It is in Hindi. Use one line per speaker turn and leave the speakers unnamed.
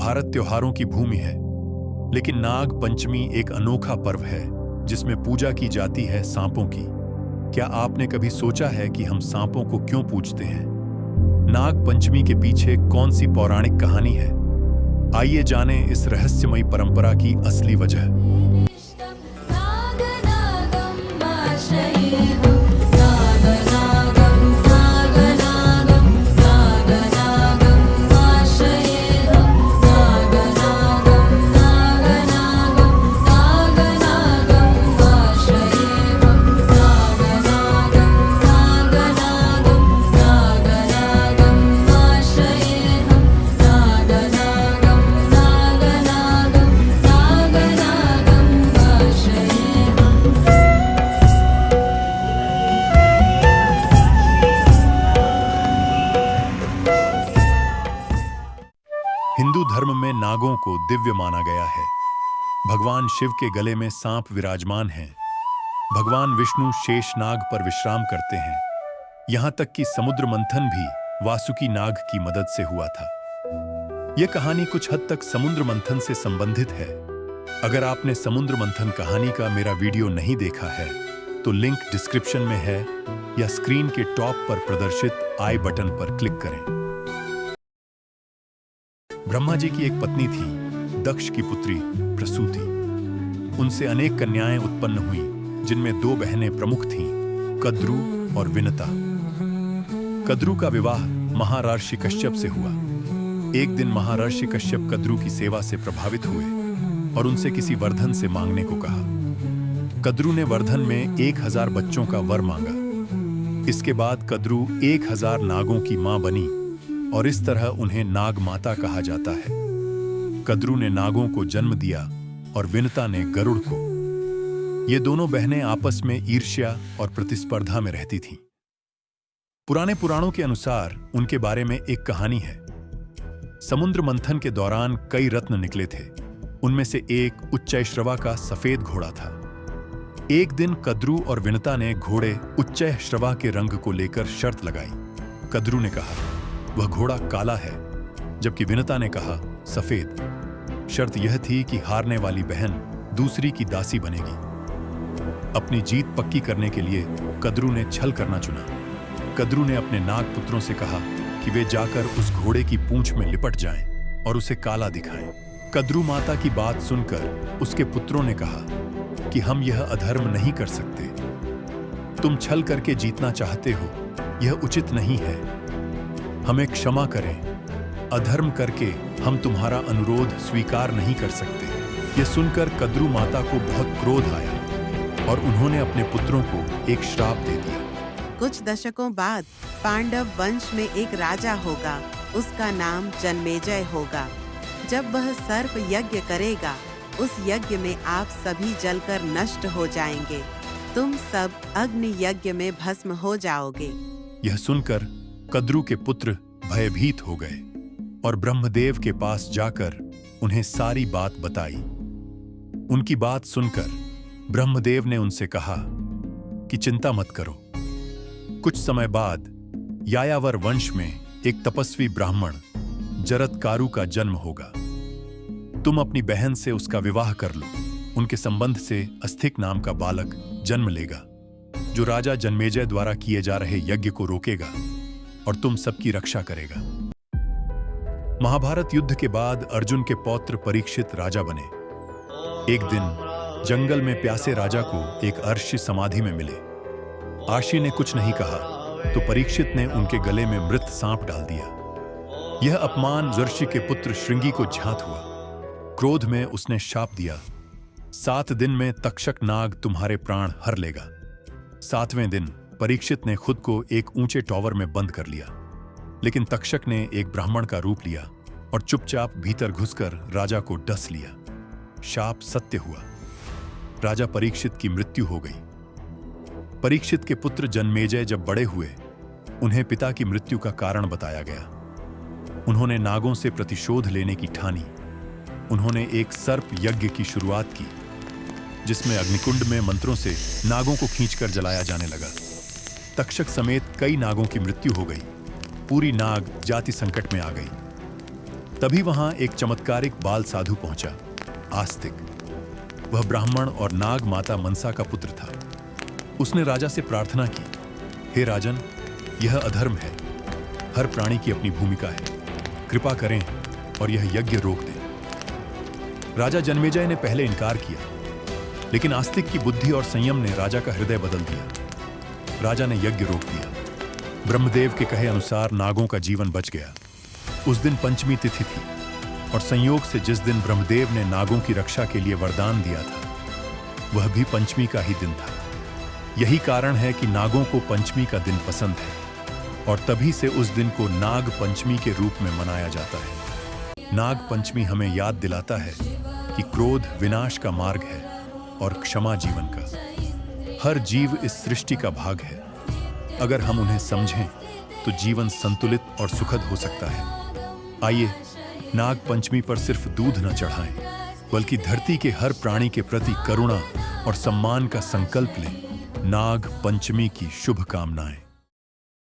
भारत त्योहारों की भूमि है, लेकिन नाग पंचमी एक अनोखा पर्व है जिसमें पूजा की जाती है सांपों की। क्या आपने कभी सोचा है कि हम सांपों को क्यों पूजते हैं? नाग पंचमी के पीछे कौन सी पौराणिक कहानी है? आइए जानें इस रहस्यमयी परंपरा की असली वजह। हिंदू धर्म में नागों को दिव्य माना गया है। भगवान शिव के गले में सांप विराजमान हैं। भगवान विष्णु शेषनाग पर विश्राम करते हैं। यहां तक कि समुद्र मंथन भी वासुकी नाग की मदद से हुआ था। यह कहानी कुछ हद तक समुद्र मंथन से संबंधित है। अगर आपने समुद्र मंथन कहानी का मेरा वीडियो नहीं देखा है तो लिंक डिस्क्रिप्शन में है या स्क्रीन के टॉप पर प्रदर्शित आई बटन पर क्लिक करें। ब्रह्मा जी की एक पत्नी थी, दक्ष की पुत्री प्रसूति। उनसे अनेक कन्याएं उत्पन्न हुई, जिनमें दो बहनें प्रमुख थीं, कद्रू और विनता। कद्रू का विवाह महर्षि कश्यप से हुआ। एक दिन महर्षि कश्यप कद्रू की सेवा से प्रभावित हुए और उनसे किसी वर्धन से मांगने को कहा। कद्रू ने वर्धन में 1000 बच्चों का वर मांगा। इसके बाद कद्रू 1000 नागों की मां बनी और इस तरह उन्हें नाग माता कहा जाता है। कद्रू ने नागों को जन्म दिया और विनता ने गरुड़ को। ये दोनों बहनें आपस में ईर्ष्या और प्रतिस्पर्धा में रहती थीं। पुराने पुराणों के अनुसार उनके बारे में एक कहानी है। समुद्र मंथन के दौरान कई रत्न निकले थे। उनमें से एक उच्चैःश्रवा का सफेद घोड़ा था। एक दिन कद्रू और विनता ने घोड़े उच्चैःश्रवा के रंग को लेकर शर्त लगाई। कद्रू ने कहा वह घोड़ा काला है, जबकि विनता ने कहा सफेद। शर्त यह थी कि हारने वाली बहन दूसरी की दासी बनेगी। अपनी जीत पक्की करने के लिए कद्रू ने छल करना चुना। कद्रू ने अपने नाग पुत्रों से कहा कि वे जाकर उस घोड़े की पूंछ में लिपट जाएं और उसे काला दिखाएं। कद्रू माता की बात सुनकर उसके पुत्रों ने कहा कि हम यह अधर्म नहीं कर सकते। तुम छल करके जीतना चाहते हो, यह उचित नहीं है। हमें क्षमा करें। अधर्म करके हम तुम्हारा अनुरोध स्वीकार नहीं कर सकते। यह सुनकर कद्रू माता को बहुत क्रोध आया और उन्होंने अपने पुत्रों को एक श्राप दे दिया।
कुछ दशकों बाद पांडव वंश में एक राजा होगा। उसका नाम जन्मेजय होगा। जब वह सर्प यज्ञ करेगा, उस यज्ञ में आप सभी जलकर नष्ट हो जाएंगे। तुम सब अग्नि यज्ञ में भस्म हो जाओगे।
यह सुनकर कद्रू के पुत्र भयभीत हो गए और ब्रह्मदेव के पास जाकर उन्हें सारी बात बताई। उनकी बात सुनकर ब्रह्मदेव ने उनसे कहा कि चिंता मत करो। कुछ समय बाद यायावर वंश में एक तपस्वी ब्राह्मण जरत्कारु का जन्म होगा। तुम अपनी बहन से उसका विवाह कर लो। उनके संबंध से अस्थिक नाम का बालक जन्म लेगा, जो राजा जन्मेजय द्वारा किए जा रहे यज्ञ को रोकेगा और तुम सबकी रक्षा करेगा। महाभारत युद्ध के बाद अर्जुन के पौत्र परीक्षित राजा बने। एक दिन जंगल में प्यासे राजा को एक अर्षि समाधि में मिले। आशी ने कुछ नहीं कहा तो परीक्षित ने उनके गले में मृत सांप डाल दिया। यह अपमान जर्षि के पुत्र श्रृंगी को ज्ञात हुआ। क्रोध में उसने शाप दिया, 7 दिन में तक्षक नाग तुम्हारे प्राण हर लेगा। 7वें दिन परीक्षित ने खुद को एक ऊंचे टॉवर में बंद कर लिया, लेकिन तक्षक ने एक ब्राह्मण का रूप लिया और चुपचाप भीतर घुसकर राजा को डस लिया। शाप सत्य हुआ। राजा परीक्षित की मृत्यु हो गई। परीक्षित के पुत्र जन्मेजय जब बड़े हुए, उन्हें पिता की मृत्यु का कारण बताया गया। उन्होंने नागों से प्रतिशोध लेने की ठानी। उन्होंने एक सर्प यज्ञ की शुरुआत की, जिसमें अग्निकुंड में मंत्रों से नागों को खींचकर जलाया जाने लगा। तक्षक समेत कई नागों की मृत्यु हो गई। पूरी नाग जाति संकट में आ गई। तभी वहां एक चमत्कारिक बाल साधु पहुंचा, आस्तिक। वह ब्राह्मण और नाग माता मनसा का पुत्र था। उसने राजा से प्रार्थना की, हे राजन, यह अधर्म है। हर प्राणी की अपनी भूमिका है। कृपा करें और यह यज्ञ रोक दें। राजा जन्मेजय ने पहले इनकार किया, लेकिन आस्तिक की बुद्धि और संयम ने राजा का हृदय बदल दिया। राजा ने यज्ञ रोक दिया। ब्रह्मदेव के कहे अनुसार नागों का जीवन बच गया। उस दिन पंचमी तिथि थी और संयोग से जिस दिन ब्रह्मदेव ने नागों की रक्षा के लिए वरदान दिया था, वह भी पंचमी का ही दिन था। यही कारण है कि नागों को पंचमी का दिन पसंद है और तभी से उस दिन को नाग पंचमी के रूप में मनाया जाता है। नाग पंचमी हमें याद दिलाता है कि क्रोध विनाश का मार्ग है और क्षमा जीवन का। हर जीव इस सृष्टि का भाग है। अगर हम उन्हें समझें तो जीवन संतुलित और सुखद हो सकता है। आइए नाग पंचमी पर सिर्फ दूध न चढ़ाएं, बल्कि धरती के हर प्राणी के प्रति करुणा और सम्मान का संकल्प लें। नाग पंचमी की शुभकामनाएं।